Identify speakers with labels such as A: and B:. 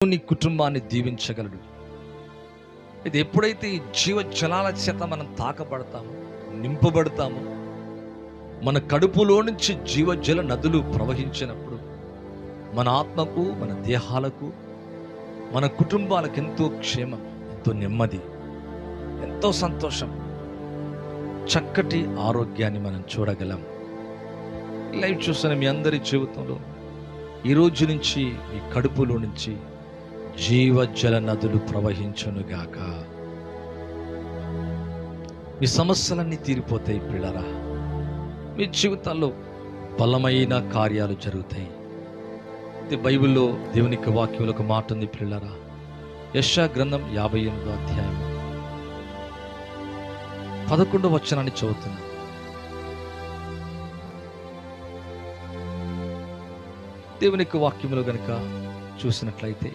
A: నీ కుటుంబాన్ని దీవించగలడు. ఇది ఎప్పుడైతే ఈ జీవ జలాల చేత మనం తాకబడతామో, నింపబడతామో, మన కడుపులో నుంచి జీవజల నదులు ప్రవహించినప్పుడు మన ఆత్మకు, మన దేహాలకు, మన కుటుంబాలకు ఎంతో క్షేమం, ఎంతో నెమ్మది, ఎంతో సంతోషం, చక్కటి ఆరోగ్యాన్ని మనం చూడగలం. లైవ్ చూస్తున్న మీ అందరి జీవితంలో ఈ రోజు నుంచి మీ కడుపులో నుంచి జీవజల నదులు ప్రవహించునుగాక. మీ సమస్యలన్నీ తీరిపోతాయి పిల్లరా. మీ జీవితాల్లో బలమైన కార్యాలు జరుగుతాయి. ఇది బైబిల్లో దేవుని యొక్క వాక్యంలో ఒక మాట ఉంది పిల్లరా. యెషయా గ్రంథం 58వ అధ్యాయం 11వ వచనాన్ని చదువుతున్నా. దేవుని యొక్క వాక్యంలో గనుక చూసినట్లయితే